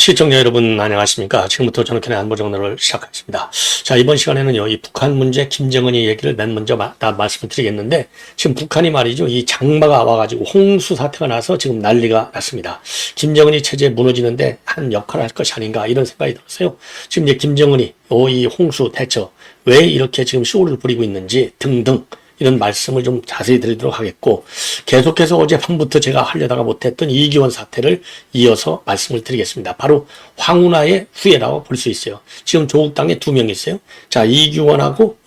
시청자 여러분 안녕하십니까. 지금부터 저녁의 안보정론을 시작하겠습니다. 자, 이번 시간에는요, 이 북한 문제 김정은이 얘기를 맨 먼저 말씀을 드리겠는데, 지금 북한이 말이죠, 이 장마가 와가지고 홍수 사태가 나서 지금 난리가 났습니다. 김정은이 체제 무너지는데 한 역할을 할 것이 아닌가 이런 생각이 들었어요. 지금 이제 김정은이 이 홍수 대처 왜 이렇게 지금 쇼를 부리고 있는지 등등 이런 말씀을 좀 자세히 드리도록 하겠고, 계속해서 어젯밤부터 제가 하려다가 못했던 이기원 사태를 이어서 말씀을 드리겠습니다. 바로 황운하의 후예라고 볼 수 있어요. 지금 조국당에 2명 있어요. 자, 이기원하고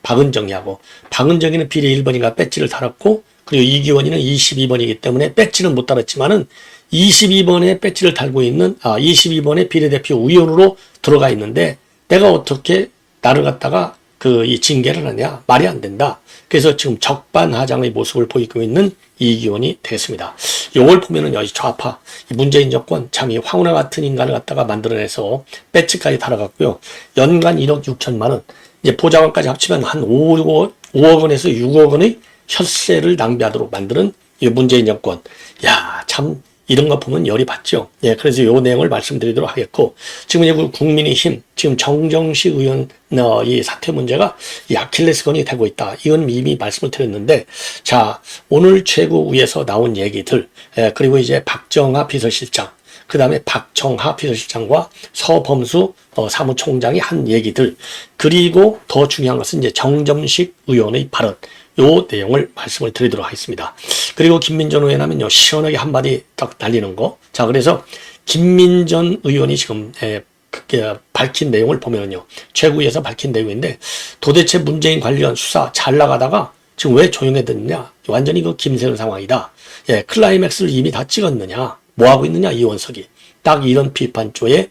박은정이하고, 박은정이는 비례 1번인가 배지를 달았고, 그리고 이기원이는 22번이기 때문에 배지는 못 달았지만은 22번에 배지를 달고 있는 22번의 비례대표 의원으로 들어가 있는데, 내가 어떻게 나를 갖다가 이 징계를 하냐? 말이 안 된다. 그래서 지금 적반하장의 모습을 보이고 있는 이기원이 됐습니다. 요걸 보면은 여기 좌파, 문재인 정권 참 이 황운하 같은 인간을 갖다가 만들어내서 배지까지 달아갔고요. 연간 1억 6천만 원, 이제 보좌관까지 합치면 한 5억 원에서 6억 원의 혈세를 낭비하도록 만드는 이 문재인 정권. 야, 참 이런 거 보면 열이 받죠. 예, 그래서 요 내용을 말씀드리도록 하겠고, 지금 이제 국민의힘, 지금 정정식 의원, 이 사퇴 문제가 이 아킬레스건이 되고 있다. 이건 이미 말씀을 드렸는데, 자, 오늘 최고위에서 나온 얘기들, 그리고 이제 박정하 비서실장, 그 다음에 박정하 비서실장과 서범수 사무총장이 한 얘기들, 그리고 더 중요한 것은 이제 정점식 의원의 발언, 요 내용을 말씀을 드리도록 하겠습니다. 그리고 김민전 의원 하면요, 시원하게 한마디 딱 날리는 거. 자, 그래서 김민전 의원이 지금 밝힌 내용을 보면요, 최고위에서 밝힌 내용인데, 도대체 문재인 관련 수사 잘 나가다가 지금 왜 조용해졌느냐? 완전히 그 김세현 상황이다. 예, 클라이맥스를 이미 다 찍었느냐? 뭐 하고 있느냐? 이원석이. 딱 이런 비판조에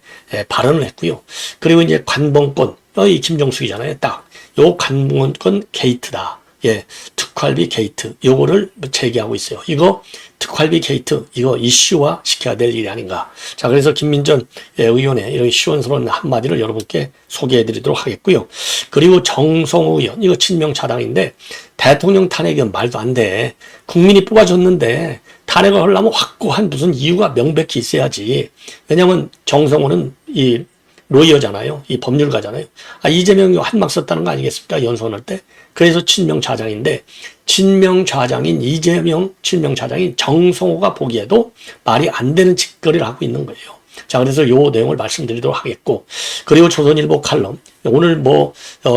발언을 했고요. 그리고 이제 관봉권, 이 김정숙이잖아요. 딱 요 관봉권 게이트다. 예, 특활비 게이트, 요거를 제기하고 있어요. 이거 특활비 게이트, 이거 이슈화 시켜야 될 일이 아닌가. 자, 그래서 김민전 의원의 이런 시원스러운 한마디를 여러분께 소개해 드리도록 하겠고요. 그리고 정성호 의원, 이거 친명 차당인데, 대통령 탄핵은 말도 안 돼. 국민이 뽑아줬는데, 탄핵을 하려면 확고한 무슨 이유가 명백히 있어야지. 왜냐면 정성호는 이 로이어잖아요. 이 법률가잖아요. 이재명이 한막 썼다는 거 아니겠습니까? 연수원할 때. 그래서 친명 좌장인데, 친명 좌장인 이재명 친명 좌장인 정성호가 보기에도 말이 안 되는 짓거리를 하고 있는 거예요. 자, 그래서 요 내용을 말씀드리도록 하겠고, 그리고 조선일보 칼럼, 오늘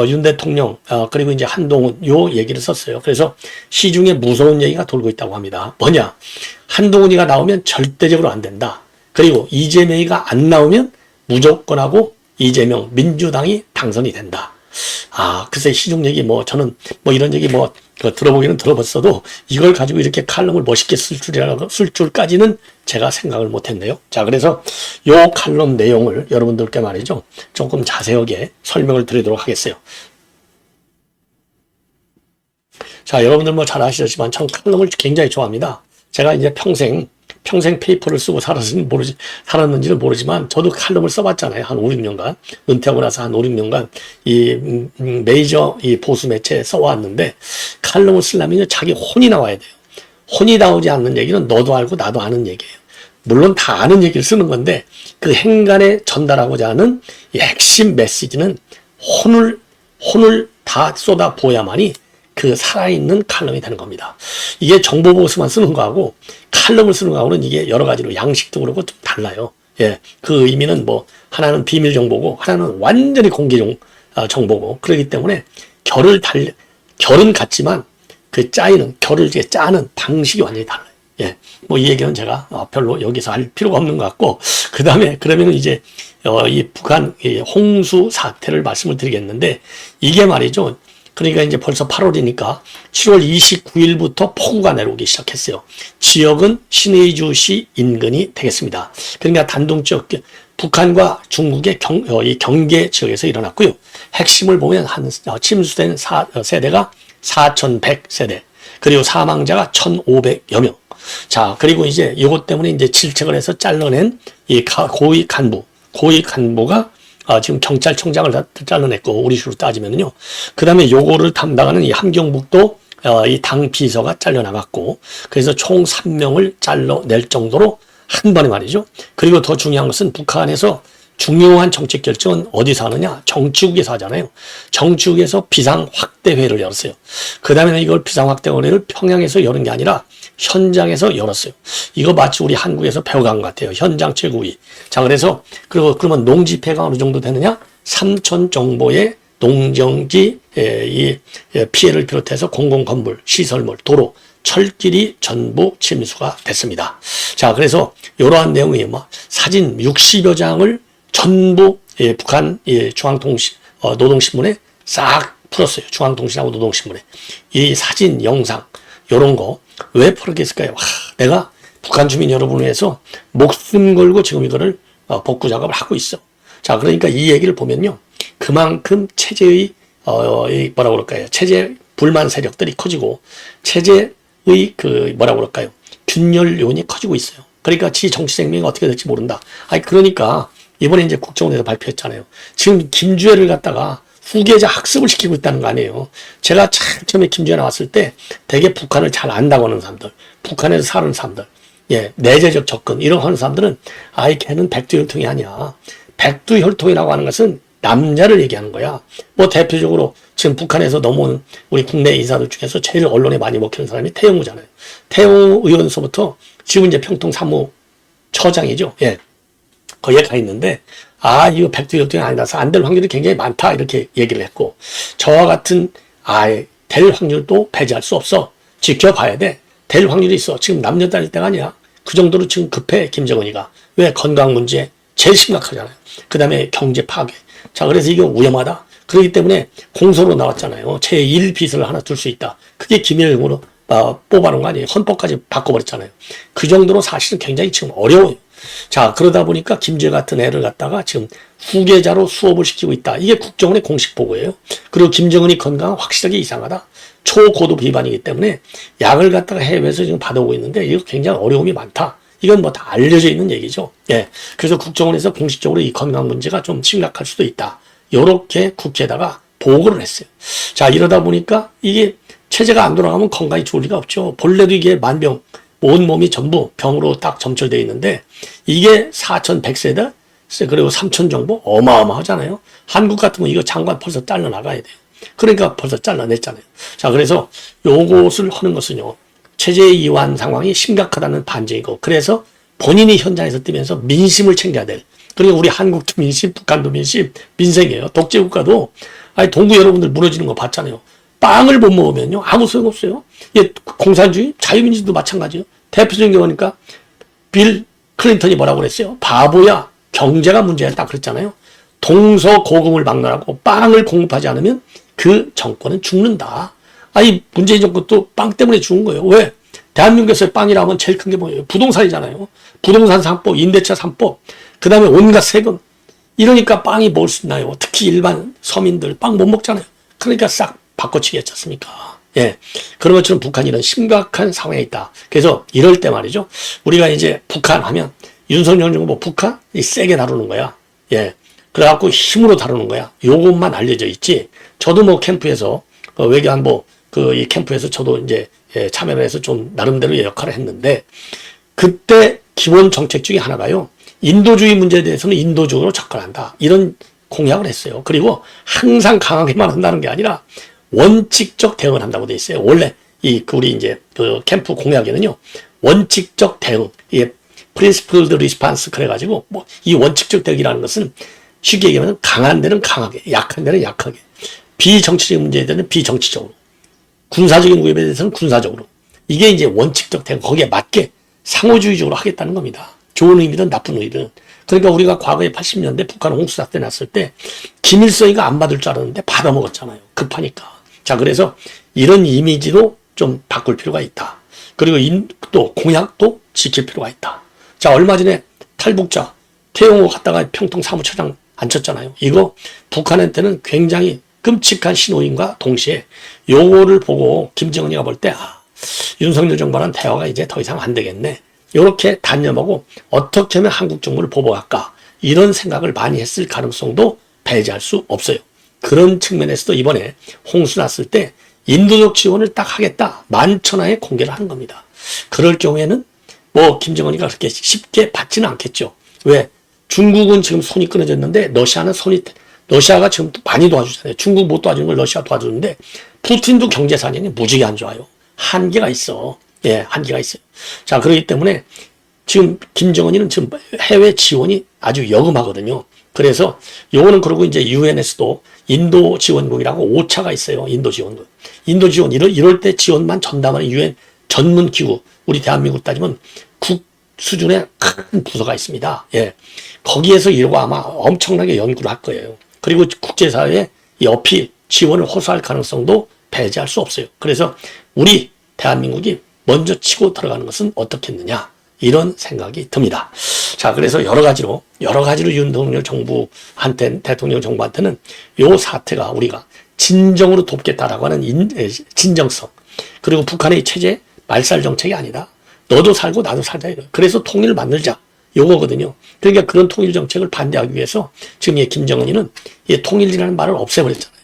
윤 대통령, 그리고 이제 한동훈, 요 얘기를 썼어요. 그래서 시중에 무서운 얘기가 돌고 있다고 합니다. 뭐냐? 한동훈이가 나오면 절대적으로 안 된다. 그리고 이재명이가 안 나오면 무조건하고 이재명 민주당이 당선이 된다. 글쎄 시중 얘기 저는 이런 얘기 들어보기는 들어봤어도 이걸 가지고 이렇게 칼럼을 멋있게 쓸 줄까지는 제가 생각을 못했네요. 자, 그래서 요 칼럼 내용을 여러분들께 말이죠, 조금 자세하게 설명을 드리도록 하겠어요. 자, 여러분들 잘 아시겠지만 전 칼럼을 굉장히 좋아합니다. 제가 이제 평생 페이퍼를 쓰고 살았는지는 모르지만, 저도 칼럼을 써봤잖아요. 한 5, 6년간. 은퇴하고 나서 한 5, 6년간 이 메이저 이 보수 매체에 써왔는데, 칼럼을 쓰려면 자기 혼이 나와야 돼요. 혼이 나오지 않는 얘기는 너도 알고 나도 아는 얘기예요. 물론 다 아는 얘기를 쓰는 건데, 그 행간에 전달하고자 하는 이 핵심 메시지는 혼을 다 쏟아 부어야만이 그 살아있는 칼럼이 되는 겁니다. 이게 정보보고서만 쓰는 거하고 칼럼을 쓰는 거하고는 이게 여러 가지로 양식도 그렇고 좀 달라요. 예, 그 의미는 하나는 비밀 정보고 하나는 완전히 공개 정보고, 그렇기 때문에 결은 같지만 그 결을 짜는 방식이 완전히 달라요. 예, 이 얘기는 제가 별로 여기서 할 필요가 없는 것 같고, 그 다음에 그러면은 이제 이 북한 홍수 사태를 말씀을 드리겠는데, 이게 말이죠. 그러니까 이제 벌써 8월이니까 7월 29일부터 폭우가 내려오기 시작했어요. 지역은 신의주시 인근이 되겠습니다. 그러니까 단동지역, 북한과 중국의 경계 지역에서 일어났고요. 핵심을 보면 침수된 세대가 4,100세대, 그리고 사망자가 1,500여 명. 자, 그리고 이제 이것 때문에 이제 질책을 해서 잘라낸 이 고위 간부가 지금 경찰청장을 잘라냈고, 우리식으로 따지면요. 그 다음에 요거를 담당하는 이 함경북도 이 당 비서가 잘려나갔고, 그래서 총 3명을 잘라낼 정도로 한 번에 말이죠. 그리고 더 중요한 것은 북한에서 중요한 정책 결정은 어디서 하느냐? 정치국에서 하잖아요. 정치국에서 비상확대회를 열었어요. 그 다음에는 이걸 비상확대회를 평양에서 여는 게 아니라 현장에서 열었어요. 이거 마치 우리 한국에서 배워간 것 같아요. 현장 최고위. 자, 그러면 농지폐가 어느 정도 되느냐? 3천 정도의 농정지 피해를 비롯해서 공공건물, 시설물, 도로, 철길이 전부 침수가 됐습니다. 자, 그래서 이러한 내용이 사진 60여 장을 전부 북한 노동신문에 싹 풀었어요. 중앙통신하고 노동신문에. 이 사진, 영상 이런 거 왜 풀었겠을까요? 내가 북한 주민 여러분을 위해서 목숨 걸고 지금 이거를 복구 작업을 하고 있어. 자, 그러니까 이 얘기를 보면요. 그만큼 체제의 체제 불만 세력들이 커지고 체제의 균열 요인이 커지고 있어요. 그러니까 지 정치 생명이 어떻게 될지 모른다. 그러니까 이번에 이제 국정원에서 발표했잖아요. 지금 김주애를 갖다가 후계자 학습을 시키고 있다는 거 아니에요. 제가 처음에 김주애 나왔을 때 되게 북한을 잘 안다고 하는 사람들, 북한에서 사는 사람들, 내재적 접근 이런 거 하는 사람들은 걔는 백두혈통이 아니야. 백두혈통이라고 하는 것은 남자를 얘기하는 거야. 대표적으로 지금 북한에서 넘어온 우리 국내 인사들 중에서 제일 언론에 많이 먹히는 사람이 태영우잖아요. 태영우 의원서부터 지금 이제 평통 사무처장이죠. 거기에 가 있는데, 이거 백두혈통이 아니라서 안 될 확률이 굉장히 많다. 이렇게 얘기를 했고, 저와 같은, 될 확률도 배제할 수 없어. 지켜봐야 돼. 될 확률이 있어. 지금 남녀 따질 때가 아니야. 그 정도로 지금 급해, 김정은이가. 왜? 건강 문제 제일 심각하잖아요. 그 다음에 경제 파괴. 자, 그래서 이게 위험하다. 그렇기 때문에 공소로 나왔잖아요. 제1비서를 하나 둘 수 있다. 그게 김일성으로 뽑아놓은 거 아니에요. 헌법까지 바꿔버렸잖아요. 그 정도로 사실은 굉장히 지금 어려워요. 자, 그러다 보니까 김제 같은 애를 갖다가 지금 후계자로 수업을 시키고 있다. 이게 국정원의 공식 보고예요. 그리고 김정은이 건강 확실하게 이상하다. 초고도 비반이기 때문에 약을 갖다가 해외에서 지금 받아오고 있는데 이거 굉장히 어려움이 많다. 이건 다 알려져 있는 얘기죠. 그래서 국정원에서 공식적으로 이 건강 문제가 좀 심각할 수도 있다. 요렇게 국회에다가 보고를 했어요. 자, 이러다 보니까 이게 체제가 안 돌아가면 건강이 좋을 리가 없죠. 본래도 이게 만병, 온몸이 전부 병으로 딱 점철되어 있는데 이게 4,100세대 그리고 3,000 정도 어마어마하잖아요. 한국 같으면 이거 장관 벌써 잘라나가야 돼요. 그러니까 벌써 잘라냈잖아요. 자, 그래서 요것을 하는 것은요. 체제 이완 상황이 심각하다는 반증이고 그래서 본인이 현장에서 뛰면서 민심을 챙겨야 될. 그리고 우리 한국도 민심, 북한도 민심, 민생이에요. 독재국가도 동구 여러분들 무너지는 거 봤잖아요. 빵을 못 먹으면요. 아무 소용없어요. 공산주의, 자유민주도 마찬가지예요. 대표적인 경우니까 빌 클린턴이 뭐라고 그랬어요? 바보야. 경제가 문제야. 딱 그랬잖아요. 동서고금을 막론하고 빵을 공급하지 않으면 그 정권은 죽는다. 문재인 정권도 빵 때문에 죽은 거예요. 왜? 대한민국에서의 빵이라면 제일 큰 게 뭐예요? 부동산이잖아요. 부동산 3법, 임대차 3법, 그 다음에 온갖 세금. 이러니까 빵이 먹을 수 있나요? 특히 일반 서민들 빵 못 먹잖아요. 그러니까 싹 바꿔치기 했지 않습니까? 그런 것처럼 북한이 이런 심각한 상황에 있다. 그래서 이럴 때 말이죠. 우리가 이제 북한 하면 윤석열 정부 북한 세게 다루는 거야. 그래갖고 힘으로 다루는 거야. 요것만 알려져 있지. 저도 캠프에서 외교안보 이 캠프에서 저도 이제 참여를 해서 좀 나름대로 역할을 했는데 그때 기본 정책 중에 하나가요. 인도주의 문제에 대해서는 인도적으로 접근한다. 이런 공약을 했어요. 그리고 항상 강하게만 한다는 게 아니라 원칙적 대응을 한다고 돼 있어요. 원래 우리 이제 캠프 공약에는요. 원칙적 대응, principled response 그래가지고 이 원칙적 대응이라는 것은 쉽게 얘기하면 강한 데는 강하게, 약한 데는 약하게, 비정치적인 문제에 대해서는 비정치적으로, 군사적인 위협에 대해서는 군사적으로. 이게 이제 원칙적 대응, 거기에 맞게 상호주의적으로 하겠다는 겁니다. 좋은 의미든 나쁜 의미든. 그러니까 우리가 과거에 80년대 북한 홍수사 때 났을 때 김일성이가 안 받을 줄 알았는데 받아먹었잖아요. 급하니까. 자, 그래서 이런 이미지도 좀 바꿀 필요가 있다. 그리고 또 공약도 지킬 필요가 있다. 자, 얼마 전에 탈북자 태영호 갔다가 평통 사무처장 앉혔잖아요. 이거 북한한테는 굉장히 끔찍한 신호임과 동시에 요거를 보고 김정은이가 볼 때 윤석열 정부랑 대화가 이제 더 이상 안 되겠네. 이렇게 단념하고 어떻게 하면 한국 정부를 보복할까 이런 생각을 많이 했을 가능성도 배제할 수 없어요. 그런 측면에서도 이번에 홍수 났을 때 인도적 지원을 딱 하겠다. 만천하에 공개를 한 겁니다. 그럴 경우에는 뭐 김정은이가 그렇게 쉽게 받지는 않겠죠. 왜? 중국은 지금 손이 끊어졌는데 러시아가 지금 많이 도와주잖아요. 중국 못 도와주는 걸 러시아 도와주는데 푸틴도 경제 사정이 무지개 안 좋아요. 한계가 있어. 예, 한계가 있어요. 자, 그렇기 때문에 지금 김정은이는 지금 해외 지원이 아주 여금하거든요. 그래서 요거는 그러고 이제 유엔에서도 인도 지원국이라고 5차가 있어요. 인도 지원국. 인도 지원 이럴 때 지원만 전담하는 유엔 전문 기구. 우리 대한민국 따지면 국 수준의 큰 부서가 있습니다. 예. 거기에서 이러고 아마 엄청나게 연구를 할 거예요. 그리고 국제사회에 이 어필, 지원을 호소할 가능성도 배제할 수 없어요. 그래서 우리 대한민국이 먼저 치고 들어가는 것은 어떻겠느냐. 이런 생각이 듭니다. 자, 그래서 여러 가지로 윤석열 대통령 정부한테는 요 사태가 우리가 진정으로 돕겠다라고 하는 진정성. 그리고 북한의 체제 말살 정책이 아니다. 너도 살고 나도 살자. 그래서 통일을 만들자. 요거거든요. 그러니까 그런 통일 정책을 반대하기 위해서 지금 김정은이는 이 통일이라는 말을 없애버렸잖아요.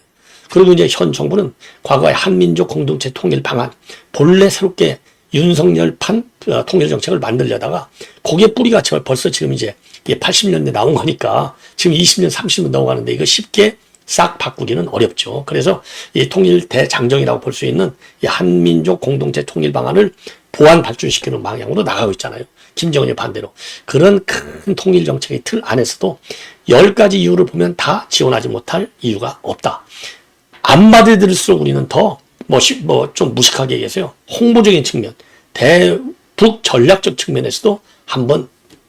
그리고 이제 현 정부는 과거의 한민족 공동체 통일 방안, 본래 새롭게 윤석열판 통일 정책을 만들려다가 거기에 뿌리가 벌써 지금 이제 80년대 나온 거니까 지금 20년, 30년 넘어가는데 이거 쉽게 싹 바꾸기는 어렵죠. 그래서 이 통일 대장정이라고 볼 수 있는 이 한민족 공동체 통일 방안을 보완 발전시키는 방향으로 나가고 있잖아요. 김정은이 반대로. 그런 큰 통일 정책의 틀 안에서도 10가지 이유를 보면 다 지원하지 못할 이유가 없다. 안 받아들일수록 우리는 더 좀 무식하게 얘기해서요. 홍보적인 측면, 대북 전략적 측면에서도 한번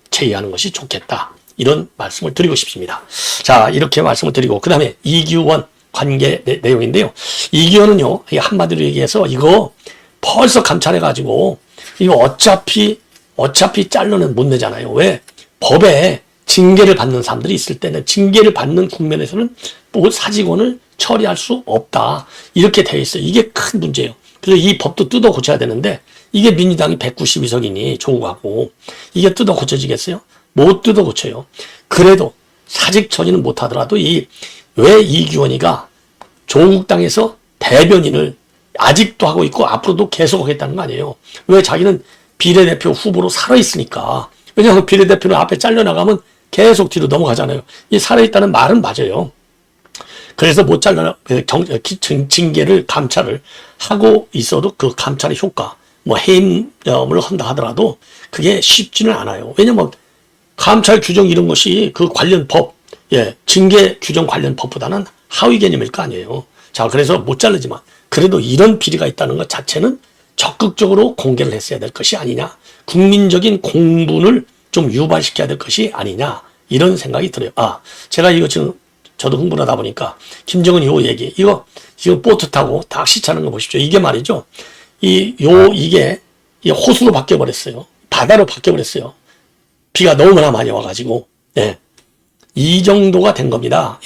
제의하는 것이 좋겠다. 이런 말씀을 드리고 싶습니다. 자, 이렇게 말씀을 드리고, 그 다음에 이규원 관계 내용인데요. 이규원은요, 한마디로 얘기해서 이거 벌써 감찰해가지고, 이거 어차피 잘라는 못 내잖아요. 왜? 법에 징계를 받는 사람들이 있을 때는, 징계를 받는 국면에서는 뭐 사직원을 처리할 수 없다. 이렇게 되어 있어요. 이게 큰 문제예요. 그래서 이 법도 뜯어 고쳐야 되는데, 이게 민주당이 192석이니 조국하고, 이게 뜯어 고쳐지겠어요? 못 뜯어 고쳐요. 그래도 사직 처리는 못 하더라도 왜 이규원이가 조국당에서 대변인을 아직도 하고 있고 앞으로도 계속 하겠다는 거 아니에요. 왜? 자기는 비례대표 후보로 살아있으니까. 왜냐하면 비례대표는 앞에 잘려나가면 계속 뒤로 넘어가잖아요. 이 살아있다는 말은 맞아요. 그래서 못 잘라, 징계를, 감찰을 하고 있어도 그 감찰의 효과, 해임을 한다 하더라도 그게 쉽지는 않아요. 왜냐면 감찰 규정 이런 것이 그 관련 법, 징계 규정 관련 법보다는 하위 개념일 거 아니에요. 자, 그래서 못 자르지만 그래도 이런 비리가 있다는 것 자체는 적극적으로 공개를 했어야 될 것이 아니냐. 국민적인 공분을 좀 유발시켜야 될 것이 아니냐. 이런 생각이 들어요. 제가 이거 지금 저도 흥분을 하다 보니까 김정은 요 얘기, 이거 지금 보트 타고 낚시 차는 거 보십시오. 이게 말이죠. 이게 호수로 바뀌어버렸어요. 바다로 바뀌어버렸어요. 비가 너무나 많이 와가지고, 이 정도가 된 겁니다.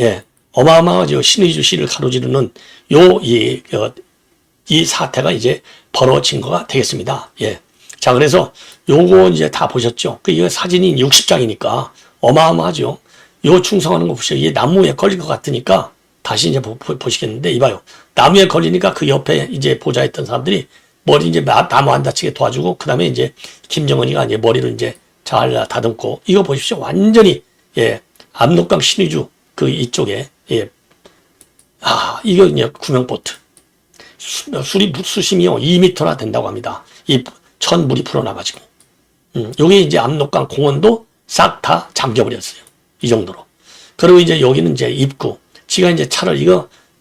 어마어마하죠. 신의주 씨를 가로지르는 이 사태가 이제 벌어진 거가 되겠습니다. 자, 그래서 요거 이제 다 보셨죠? 이거 사진이 60장이니까 어마어마하죠. 요 충성하는 거 보시죠. 이게 나무에 걸릴 것 같으니까 다시 이제 보시겠는데, 이봐요. 나무에 걸리니까 그 옆에 이제 보좌했던 사람들이 머리 이제 나무 안 다치게 도와주고, 그 다음에 이제 김정은이가 이제 머리를 이제 잘 다듬고, 이거 보십시오. 완전히, 압록강 신의주 이쪽에, 이거 이제 구명보트. 수심이요, 2m나 된다고 합니다. 천 물이 풀어나가지고. 여기 이제 압록강 공원도 싹 다 잠겨버렸어요. 이 정도로. 그리고 이제 여기는 이제 입구. 지가 이제 차를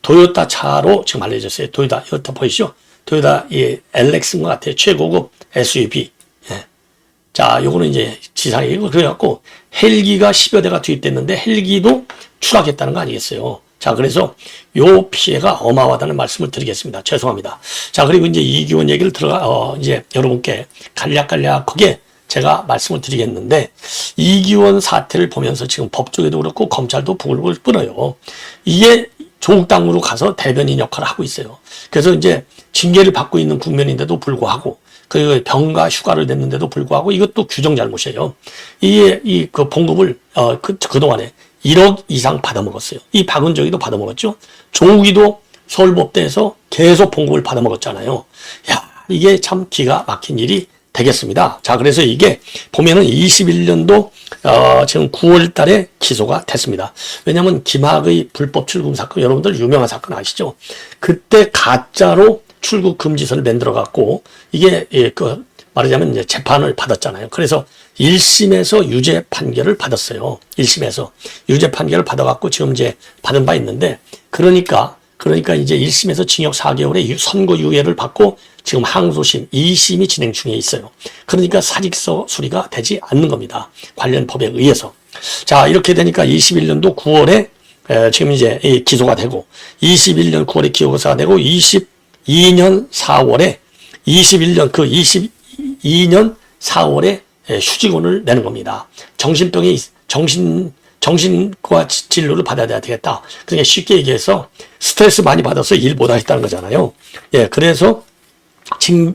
도요타 차로 지금 알려졌어요. 도요타, 이거 다 보이시죠? 도요타, LX인 것 같아요. 최고급 SUV. 자, 요거는 이제 지상이고, 그래갖고 헬기가 10여 대가 투입됐는데 헬기도 추락했다는 거 아니겠어요? 자, 그래서 요 피해가 어마어마하다는 말씀을 드리겠습니다. 죄송합니다. 자, 그리고 이제 이규원 얘기를 이제 여러분께 간략하게 제가 말씀을 드리겠는데, 이규원 사태를 보면서 지금 법조계도 그렇고 검찰도 부글부글 끓어요. 이게 조국당으로 가서 대변인 역할을 하고 있어요. 그래서 이제 징계를 받고 있는 국면인데도 불구하고, 그리고 병가 휴가를 냈는데도 불구하고 이것도 규정 잘못이에요. 그 봉급을 그동안에 1억 이상 받아먹었어요. 이 박은정이도 받아먹었죠. 조국이도 서울법대에서 계속 봉급을 받아먹었잖아요. 야, 이게 참 기가 막힌 일이 되겠습니다. 자, 그래서 이게 보면은 21년도 지금 9월 달에 기소가 됐습니다. 왜냐하면 김학의 불법 출국 사건, 여러분들 유명한 사건 아시죠? 그때 가짜로 출국 금지서를 만들어 갖고 이게 말하자면 이제 재판을 받았잖아요. 그래서 1심에서 유죄 판결을 받았어요. 1심에서 유죄 판결을 받아갖고 지금 이제 받은 바 있는데, 그러니까 이제 1심에서 징역 4개월의 선고유예를 받고 지금 항소심 2심이 진행 중에 있어요. 그러니까 사직서 수리가 되지 않는 겁니다. 관련 법에 의해서. 자, 이렇게 되니까 21년도 9월에 지금 이제 기소가 되고, 21년 9월에 기소가 되고, 22년 4월에 22년 4월에 휴직원을 내는 겁니다. 정신과 진료를 받아야 되겠다. 그러니까 쉽게 얘기해서 스트레스 많이 받아서 일 못하겠다는 거잖아요. 예, 그래서 지금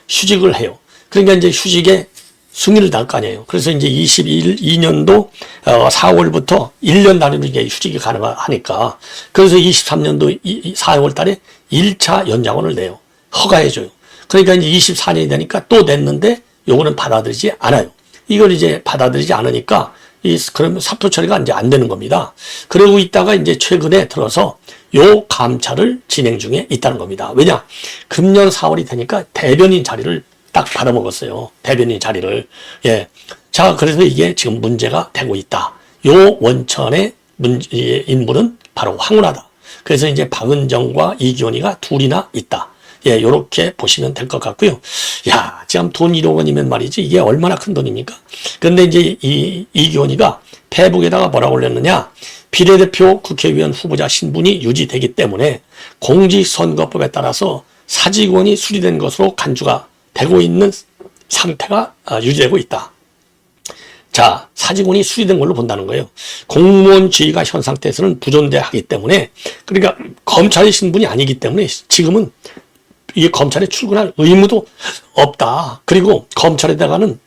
휴직을 해요. 그러니까 이제 휴직에 승인을 달 거 아니에요. 그래서 이제 22년도 4월부터 1년 단위로 이게 휴직이 가능하니까, 그래서 23년도 4월 달에 1차 연장원을 내요. 허가해줘요. 그러니까 이제 24년이 되니까 또 냈는데 요거는 받아들이지 않아요. 이걸 이제 받아들이지 않으니까 그러면 사표 처리가 이제 안 되는 겁니다. 그러고 있다가 이제 최근에 들어서 요 감찰을 진행 중에 있다는 겁니다. 왜냐? 금년 4월이 되니까 대변인 자리를 딱 받아먹었어요. 대변인 자리를. 예. 자, 그래서 이게 지금 문제가 되고 있다. 요 원천의 인물은 바로 황운하다. 그래서 이제 박은정과 이기원이가 둘이나 있다. 예, 요렇게 보시면 될 것 같고요. 야, 지금 돈 1억 원이면 말이지, 이게 얼마나 큰 돈입니까? 근데 이제 이기원이가 페북에다가 뭐라고 올렸느냐? 비례대표 국회의원 후보자 신분이 유지되기 때문에 공직선거법에 따라서 사직원이 수리된 것으로 간주가 되고 있는 상태가 유지되고 있다. 자, 사직원이 수리된 걸로 본다는 거예요. 공무원 지위가 현 상태에서는 부존재하기 때문에, 그러니까 검찰의 신분이 아니기 때문에 지금은 이 검찰에 출근할 의무도 없다. 그리고 검찰에다가는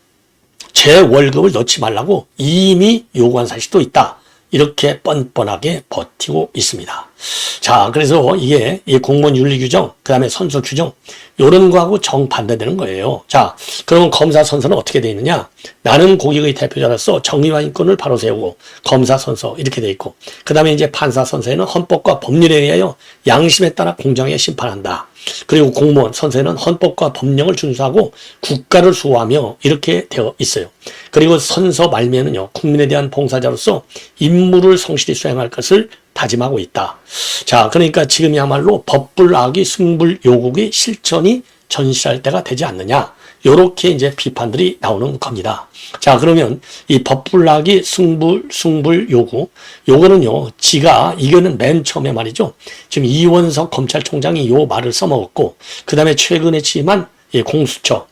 제 월급을 넣지 말라고 이미 요구한 사실도 있다. 이렇게 뻔뻔하게 버티고 있습니다. 자, 그래서 이게 공무원 윤리 규정, 그 다음에 선서 규정, 요런 거하고 정반대되는 거예요. 자, 그러면 검사 선서는 어떻게 되어 있느냐? 나는 고객의 대표자로서 정의와 인권을 바로 세우고, 검사 선서 이렇게 되어 있고, 그 다음에 이제 판사 선서에는 헌법과 법률에 의하여 양심에 따라 공정하게 심판한다. 그리고 공무원 선서에는 헌법과 법령을 준수하고 국가를 수호하며 이렇게 되어 있어요. 그리고 선서 말미에는요, 국민에 대한 봉사자로서 임무를 성실히 수행할 것을 다짐하고 있다. 자, 그러니까 지금이야말로 법불악의 승불 요국의 실천이 전시할 때가 되지 않느냐. 요렇게 이제 비판들이 나오는 겁니다. 자, 그러면 이 법불악의 승불 요구, 요거는요, 이거는 맨 처음에 말이죠. 지금 이원석 검찰총장이 요 말을 써먹었고, 그 다음에 최근에 취임한 공수처,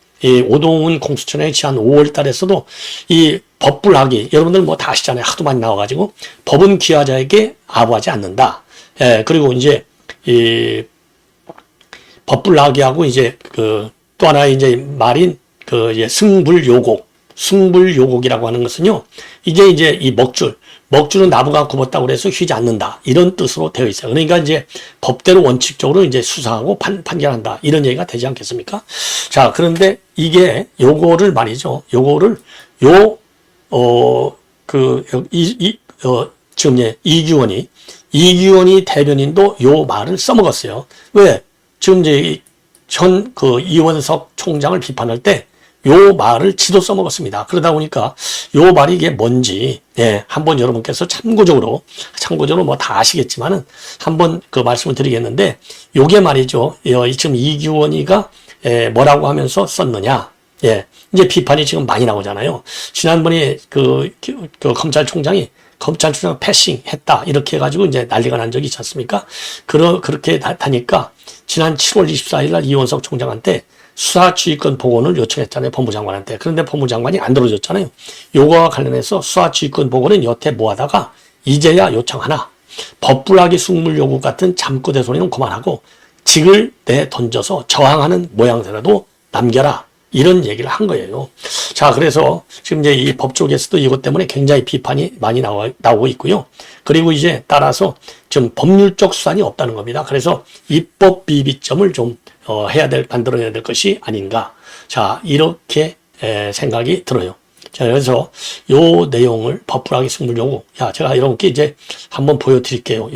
오동훈 공수처장이 지난 5월 달에서도 이 법불학이, 여러분들 뭐 다 아시잖아요. 하도 많이 나와가지고, 법은 귀하자에게 아부하지 않는다. 예, 그리고 이제, 법불학이하고 이제 또 하나의 이제 말인 승불요곡이라고 하는 것은요, 이게 이제 이 먹줄은 나무가 굽었다고 그래서 휘지 않는다. 이런 뜻으로 되어 있어요. 그러니까 이제 법대로 원칙적으로 이제 수사하고 판결한다. 이런 얘기가 되지 않겠습니까? 자, 그런데 이게 요거를 말이죠. 요거를 지금 이기원이 대변인도 요 말을 써먹었어요. 왜? 지금 이제 이원석 총장을 비판할 때 요 말을 지도 써먹었습니다. 그러다 보니까 요 말이 이게 뭔지, 예, 한번 여러분께서 참고적으로 뭐 다 아시겠지만은 한번 말씀을 드리겠는데, 요게 말이죠. 지금 이기원이가 뭐라고 하면서 썼느냐. 예, 이제 비판이 지금 많이 나오잖아요. 지난번에 검찰총장 패싱 했다. 이렇게 해가지고 이제 난리가 난 적이 있지 않습니까? 그렇게 다니까 지난 7월 24일 날 이원석 총장한테 수사지휘권 복원을 요청했잖아요. 법무장관한테. 그런데 법무장관이 안 들어줬잖아요. 요거와 관련해서 수사지휘권 복원은 여태 모아다가 이제야 요청하나, 법불학의 승물 요구 같은 잠꼬대 소리는 그만하고 직을 내던져서 저항하는 모양새라도 남겨라. 이런 얘기를 한 거예요. 자, 그래서 지금 이제 이 법 쪽에서도 이것 때문에 굉장히 비판이 많이 나오고 있고요. 그리고 이제 따라서 좀 법률적 수단이 없다는 겁니다. 그래서 입법 비비점을 좀 해야 될, 만들어야 될 것이 아닌가. 자, 이렇게 생각이 들어요. 자, 그래서 요 내용을 법불하기 승불 요구. 야, 제가 이렇게 이제 한번 보여드릴게요.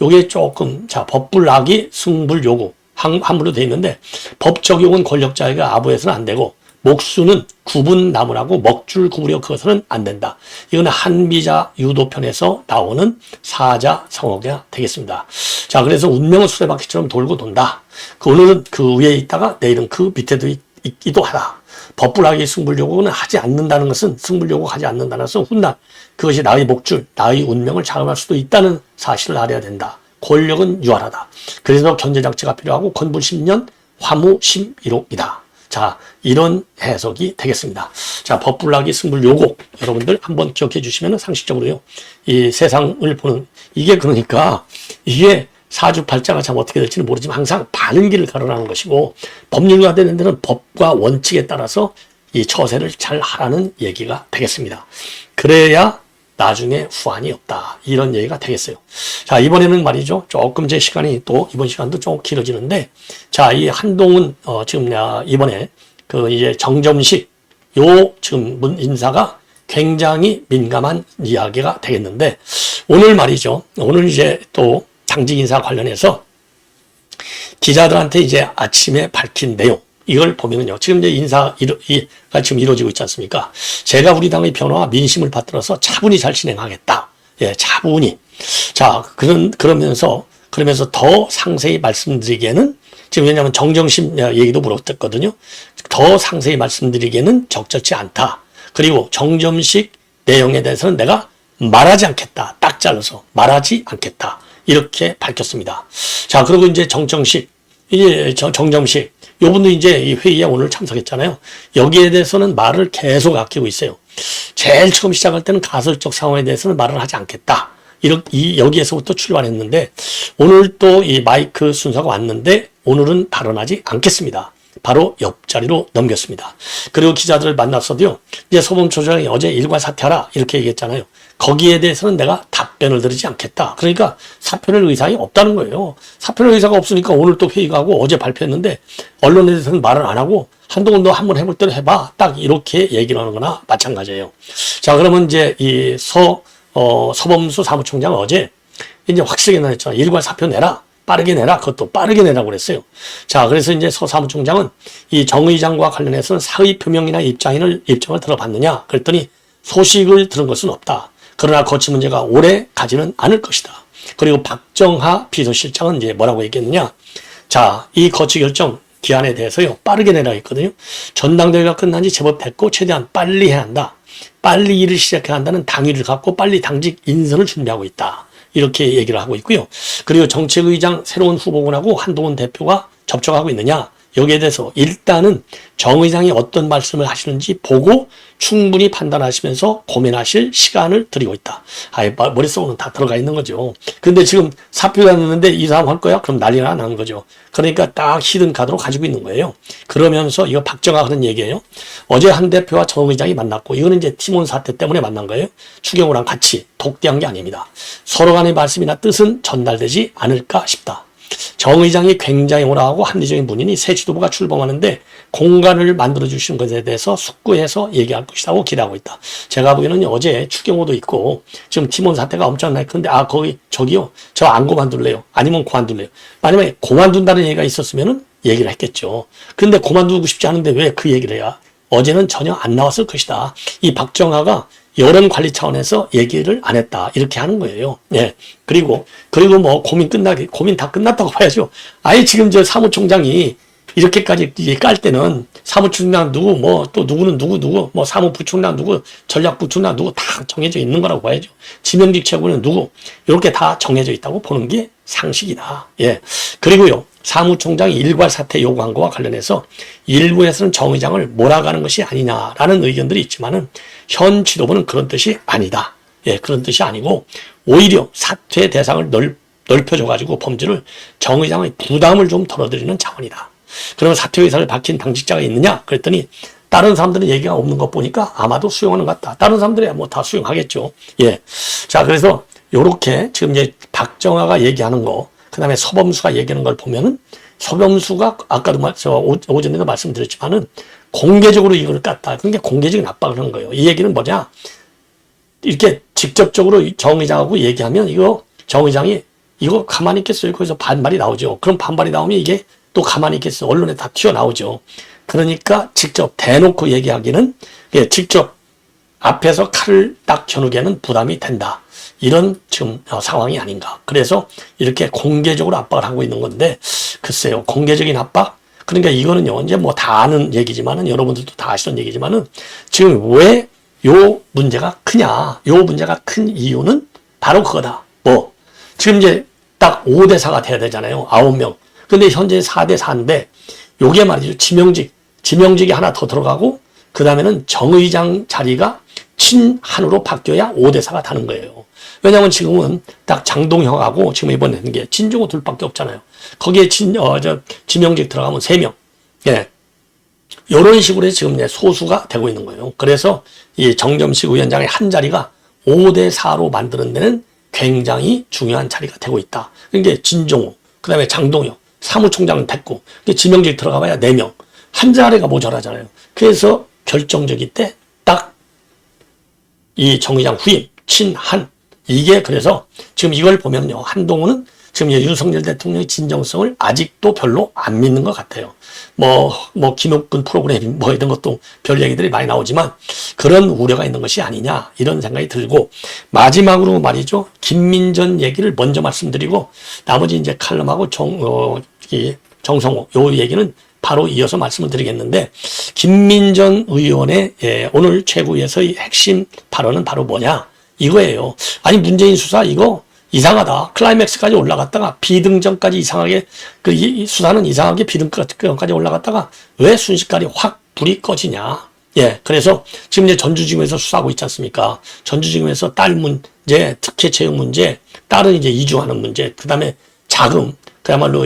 요게 조금, 자, 법불하기 승불 요구. 한문으로 되어 있는데, 법 적용은 권력자에게 아부해서는 안 되고, 목수는 구분 나무라고 먹줄 구부려 그것은 안 된다. 이거는 한미자 유도편에서 나오는 사자성어가 되겠습니다. 자, 그래서 운명은 수레바퀴처럼 돌고 돈다. 오늘은 그 위에 있다가 내일은 그 밑에도 있기도 하다. 법불하기 승불요구는 하지 않는다는 것은, 승불요구 하지 않는다는 것은 훗날 그것이 나의 목줄, 나의 운명을 장악할 수도 있다는 사실을 알아야 된다. 권력은 유활하다. 그래서 견제장치가 필요하고 건불 10년 화무심이록이다. 자, 이런 해석이 되겠습니다. 자, 법불하기 승불 요구 여러분들 한번 기억해 주시면 상식적으로요, 이 세상을 보는, 이게 그러니까 이게 사주팔자가 참 어떻게 될지는 모르지만 항상 바른 길을 가르라는 것이고, 법률가 되는 데는 법과 원칙에 따라서 이 처세를 잘 하라는 얘기가 되겠습니다. 그래야 나중에 후환이 없다, 이런 얘기가 되겠어요. 자, 이번에는 말이죠, 조금 제 시간이 또 이번 시간도 좀 길어지는데, 자, 이 한동훈 지금 이번에 그 이제 정점식 요 지금 인사가 굉장히 민감한 이야기가 되겠는데, 오늘 말이죠, 오늘 이제 또 당직 인사 관련해서 기자들한테 이제 아침에 밝힌 내용, 이걸 보면은요, 지금 이제 인사가 지금 이루어지고 있지 않습니까? 제가 우리 당의 변화와 민심을 받들어서 차분히 잘 진행하겠다. 예, 차분히. 자, 그러면서 더 상세히 말씀드리기에는, 지금 왜냐하면 정정심 얘기도 물었거든요. 더 상세히 말씀드리기에는 적절치 않다. 그리고 정점식 내용에 대해서는 내가 말하지 않겠다. 딱 잘라서 말하지 않겠다. 이렇게 밝혔습니다. 자, 그리고 이제 정점식, 요분도 이제 이 회의에 오늘 참석했잖아요. 여기에 대해서는 말을 계속 아끼고 있어요. 제일 처음 시작할 때는 가설적 상황에 대해서는 말을 하지 않겠다. 여기에서부터 출발했는데, 오늘 또 이 마이크 순서가 왔는데, 오늘은 발언하지 않겠습니다. 바로 옆자리로 넘겼습니다. 그리고 기자들을 만났어도요, 이제 서범초 장이 어제 일괄 사퇴하라, 이렇게 얘기했잖아요. 거기에 대해서는 내가 답변을 드리지 않겠다. 그러니까 사표낼 의사가 없다는 거예요. 사표낼 의사가 없으니까 오늘 또 회의가 하고 어제 발표했는데, 언론에 대해서는 말을 안 하고, 한동훈 너 한번 해볼 대로 해봐. 딱 이렇게 얘기를 하는 거나 마찬가지예요. 자, 그러면 이제 이 서범수 사무총장은 어제 이제 확실하게 나왔잖아. 일괄 사표 내라. 빠르게 내라. 그것도 빠르게 내라고 그랬어요. 자, 그래서 이제 서 사무총장은 이 정 의장과 관련해서는 사의 표명이나 입장을 들어봤느냐? 그랬더니 소식을 들은 것은 없다. 그러나 거치 문제가 오래 가지는 않을 것이다. 그리고 박정하 비서실장은 이제 뭐라고 얘기했느냐? 자, 이 거치 결정 기한에 대해서요, 빠르게 내라 했거든요. 전당대회가 끝난 지 제법 됐고 최대한 빨리 해야 한다. 빨리 일을 시작해야 한다는 당위를 갖고 빨리 당직 인선을 준비하고 있다. 이렇게 얘기를 하고 있고요. 그리고 정책의장 새로운 후보군하고 한동훈 대표가 접촉하고 있느냐? 여기에 대해서 일단은 정 의장이 어떤 말씀을 하시는지 보고 충분히 판단하시면서 고민하실 시간을 드리고 있다. 아예 머릿속으로는 다 들어가 있는 거죠. 근데 지금 사표가 났는데 이 사람 할 거야? 그럼 난리가 난 거죠. 그러니까 딱 히든 카드로 가지고 있는 거예요. 그러면서 이거 박정아 하는 얘기예요. 어제 한 대표와 정 의장이 만났고, 이거는 이제 티몬 사태 때문에 만난 거예요. 추경호랑 같이 독대한 게 아닙니다. 서로 간의 말씀이나 뜻은 전달되지 않을까 싶다. 정 의장이 굉장히 온화하고 합리적인 분이니 새 지도부가 출범하는데 공간을 만들어주시는 것에 대해서 숙고해서 얘기할 것이라고 기대하고 있다. 제가 보기에는 어제 추경호도 있고 지금 티몬 사태가 엄청나게 큰데, 저기요, 저 안 그만둘래요. 아니면 그만둘래요. 만약에 그만둔다는 얘기가 있었으면은 얘기를 했겠죠. 근데 그만두고 싶지 않은데 왜 그 얘기를 해야? 어제는 전혀 안 나왔을 것이다. 이 박정하가 여론 관리 차원에서 얘기를 안 했다. 이렇게 하는 거예요. 예. 그리고 뭐 고민 다 끝났다고 봐야죠. 아예 지금 저 사무총장이 이렇게까지 깔 때는 사무총장 누구는 누구, 뭐 사무부총장 누구, 전략부총장 누구 다 정해져 있는 거라고 봐야죠. 지명직 최고는 누구, 이렇게 다 정해져 있다고 보는 게 상식이다. 예. 그리고요, 사무총장이 일괄 사퇴 요구한 거와 관련해서 일부에서는 정 의장을 몰아가는 것이 아니냐라는 의견들이 있지만은 현 지도부는 그런 뜻이 아니다. 예, 그런 뜻이 아니고 오히려 사퇴 대상을 넓혀줘가지고 범주를 정 의장의 부담을 좀 덜어드리는 차원이다. 그러면 사퇴 의사를 밝힌 당직자가 있느냐? 그랬더니 다른 사람들은 얘기가 없는 것 보니까 아마도 수용하는 것 같다. 다른 사람들이 뭐 다 수용하겠죠. 예. 자, 그래서 요렇게 지금 이제 박정아가 얘기하는 거, 그 다음에 서범수가 얘기하는 걸 보면은 소범수가 아까도 오전에도 말씀드렸지만은 공개적으로 이걸 깠다. 그러니까 공개적인 압박을 한 거예요. 이 얘기는 뭐냐? 이렇게 직접적으로 정 의장하고 얘기하면 이거 정 의장이 이거 가만히 있겠어요. 거기서 반발이 나오죠. 그럼 반발이 나오면 이게 또 가만히 있겠어. 언론에 다 튀어나오죠. 그러니까 직접 대놓고 얘기하기는 직접 앞에서 칼을 딱 겨누기에는 부담이 된다. 이런 지금 상황이 아닌가. 그래서 이렇게 공개적으로 압박을 하고 있는 건데 글쎄요. 공개적인 압박? 그러니까 이거는요. 이제 뭐 다 아는 얘기지만은 여러분들도 다 아시는 얘기지만은 지금 왜 요 문제가 크냐. 요 문제가 큰 이유는 바로 그거다. 뭐 지금 이제 딱 5대 4가 돼야 되잖아요. 9명. 근데 현재 4대 4인데 요게 말이죠. 지명직이 하나 더 들어가고 그 다음에는 정의장 자리가 친한으로 바뀌어야 5대 4가 되는 거예요. 왜냐하면 지금은 딱 장동혁하고 지금 이번에 했는 게 진종호 둘밖에 없잖아요. 거기에 지명직 들어가면 3명. 예. 요런 식으로 지금 소수가 되고 있는 거예요. 그래서 이 정점식 위원장의 한 자리가 5대 4로 만드는 데는 굉장히 중요한 자리가 되고 있다. 그러니까 진종호, 그 다음에 장동혁, 사무총장은 됐고, 지명직 들어가 봐야 4명. 한 자리가 모자라잖아요. 그래서 결정적일 때 딱 이 정의장 후임, 친한. 이게 그래서 지금 이걸 보면요. 한동훈은 지금 윤석열 대통령의 진정성을 아직도 별로 안 믿는 것 같아요. 김옥근 프로그램 이런 것도 별 얘기들이 많이 나오지만 그런 우려가 있는 것이 아니냐 이런 생각이 들고 마지막으로 말이죠. 김민전 얘기를 먼저 말씀드리고 나머지 이제 칼럼하고 정성호 요 얘기는 바로 이어서 말씀을 드리겠는데 김민전 의원의 오늘 최고위에서의 핵심 발언은 바로 뭐냐 이거예요. 아니 문재인 수사 이거 이상하다. 클라이맥스까지 올라갔다가 비등전까지 이상하게 이 수사는 이상하게 비등전까지 올라갔다가 왜 순식간에 확 불이 꺼지냐. 예, 그래서 지금 이제 전주지검에서 수사하고 있지 않습니까? 전주지검에서 딸 문제, 특혜 채용 문제, 딸은 이제 이주하는 문제, 그 다음에 자금, 그야말로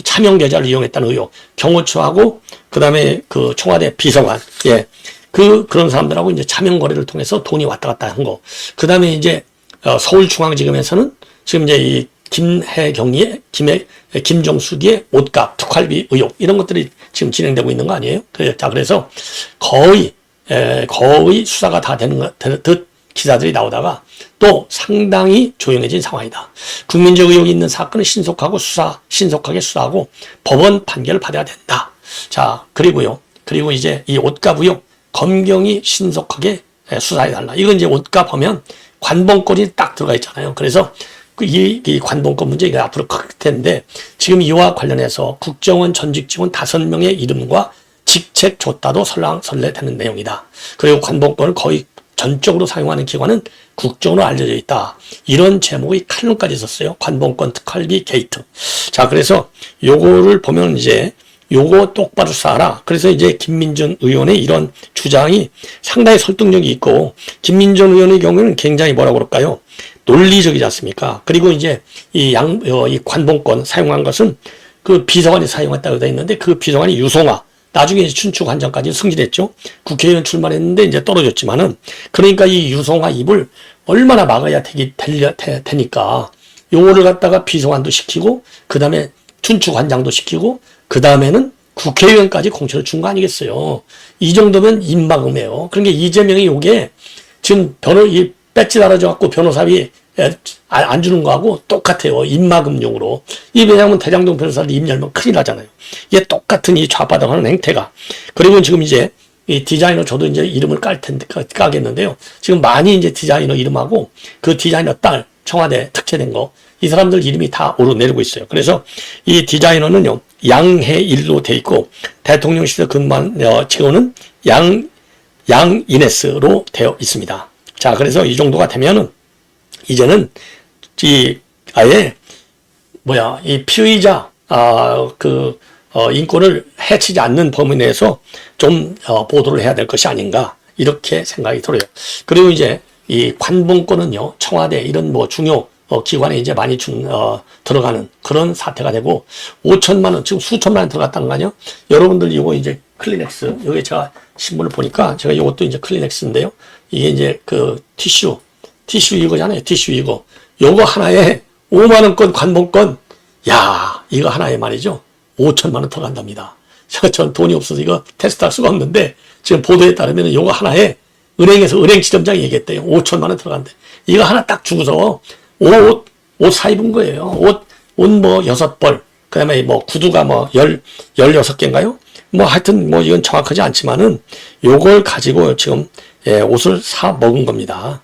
차명 계좌를 이용했다는 의혹, 경호처하고 그 다음에 그 청와대 비서관, 예. 그런 사람들하고 이제 차명 거래를 통해서 돈이 왔다 갔다 한 거. 그 다음에 이제, 서울중앙지검에서는 지금 이제 이 김정수기의 옷값, 특활비 의혹, 이런 것들이 지금 진행되고 있는 거 아니에요? 그래서 거의 수사가 다 되는 듯 기사들이 나오다가 또 상당히 조용해진 상황이다. 국민적 의혹이 있는 사건은 신속하게 수사하고 법원 판결을 받아야 된다. 자, 그리고 이제 이 옷값 의혹, 검경이 신속하게 수사해달라. 이건 이제 옷값 하면 관봉권이 딱 들어가 있잖아요. 그래서 이 관봉권 문제가 앞으로 클 텐데 지금 이와 관련해서 국정원 전직 직원 5명의 이름과 직책 줬다도 설레되는 내용이다. 그리고 관봉권을 거의 전적으로 사용하는 기관은 국정으로 알려져 있다. 이런 제목의 칼럼까지 있었어요. 관봉권 특활비 게이트. 자, 그래서 요거를 보면 이제 요거 똑바로 수사하라. 그래서 이제 김민전 의원의 이런 주장이 상당히 설득력이 있고 김민전 의원의 경우에는 굉장히 뭐라고 그럴까요? 논리적이지 않습니까? 그리고 이제 이 관봉권 사용한 것은 그 비서관이 사용했다고 되어 있는데 그 비서관이 유송아 나중에 이제 춘추관장까지 승진했죠. 국회의원 출마했는데 이제 떨어졌지만은 그러니까 이 유송아 입을 얼마나 막아야 되니까 요거를 갖다가 비서관도 시키고 그 다음에 춘추관장도 시키고 그 다음에는 국회의원까지 공천을 준 거 아니겠어요. 이 정도면 입막음이에요. 그러니까 이재명이 요게 지금 배지 달아줘갖고 변호사비 안 주는 거하고 똑같아요. 입막음용으로. 왜냐하면 대장동 변호사를 입 열면 큰일 나잖아요. 이게 똑같은 이 좌바닥하는 행태가. 그리고 지금 이제 이 디자이너 저도 이제 이름을 까겠는데요. 지금 많이 이제 디자이너 이름하고 그 디자이너 딸 청와대 특채된 거 이 사람들 이름이 다 오르내리고 있어요. 그래서 이 디자이너는요, 양해일로 돼 있고, 대통령실에 근무한 직원은 양이네스로 되어 있습니다. 자, 그래서 이 정도가 되면은, 이제는, 아예, 이 피의자, 인권을 해치지 않는 범위 내에서 좀, 보도를 해야 될 것이 아닌가, 이렇게 생각이 들어요. 그리고 이제, 이 관봉권은요, 청와대 이런 중요, 기관에 이제 많이 들어가는 그런 사태가 되고 5천만 원, 지금 수천만 원 들어갔다는 거 아니요? 여러분들 이거 이제 클리넥스, 여기 제가 신문을 보니까 제가 이것도 이제 클리넥스인데요. 이게 이제 그 티슈 이거잖아요. 티슈 이거. 요거 하나에 5만 원권 관봉권, 야, 이거 하나에 말이죠. 5천만 원 들어간답니다. 전 돈이 없어서 이거 테스트할 수가 없는데 지금 보도에 따르면 이거 하나에 은행에서 은행 지점장이 얘기했대요. 5천만 원 들어간대. 이거 하나 딱 주고서 옷 사 입은 거예요. 옷 뭐 6벌. 그 다음에 뭐 구두가 뭐 16개인가요? 뭐 하여튼 뭐 이건 정확하지 않지만은 요걸 가지고 지금 옷을 사 먹은 겁니다.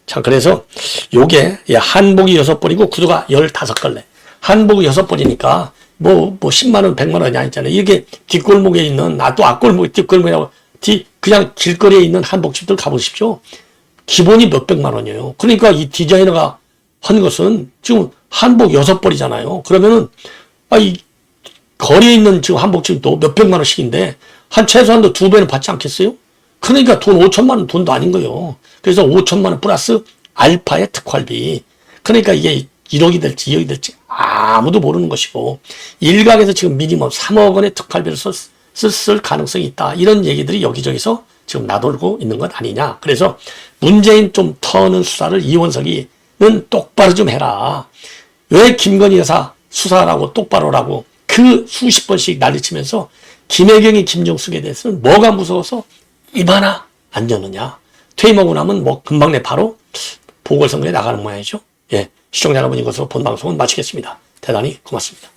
자, 그래서 요게 한복이 6벌이고 구두가 15걸레. 한복이 6벌이니까 뭐 10만 원, 100만 원이 아니잖아요. 이게 뒷골목에 있는, 또 앞골목, 뒷골목이라고, 그냥 길거리에 있는 한복집들 가보십시오. 기본이 몇백만 원이에요. 그러니까 이 디자이너가 한 것은 지금 한복 6벌이잖아요. 그러면은, 이 거리에 있는 지금 한복집도 몇백만 원씩인데, 최소한도 2배는 받지 않겠어요? 그러니까 돈 5천만 원 돈도 아닌 거예요. 그래서 5천만 원 플러스 알파의 특활비. 그러니까 이게 1억이 될지 2억이 될지 아무도 모르는 것이고, 일각에서 지금 미니멈 3억 원의 특활비를 쓸 가능성이 있다. 이런 얘기들이 여기저기서 지금 나돌고 있는 것 아니냐. 그래서 문재인 좀 터는 수사를 이원석이는 똑바로 좀 해라. 왜 김건희 여사 수사라고 똑바로라고 그 수십 번씩 난리치면서 김혜경이 김정숙에 대해서는 뭐가 무서워서 입 하나 안 여느냐. 퇴임하고 나면 뭐 금방 내 바로 보궐선거에 나가는 모양이죠. 시청자 여러분, 이것으로 본 방송은 마치겠습니다. 대단히 고맙습니다.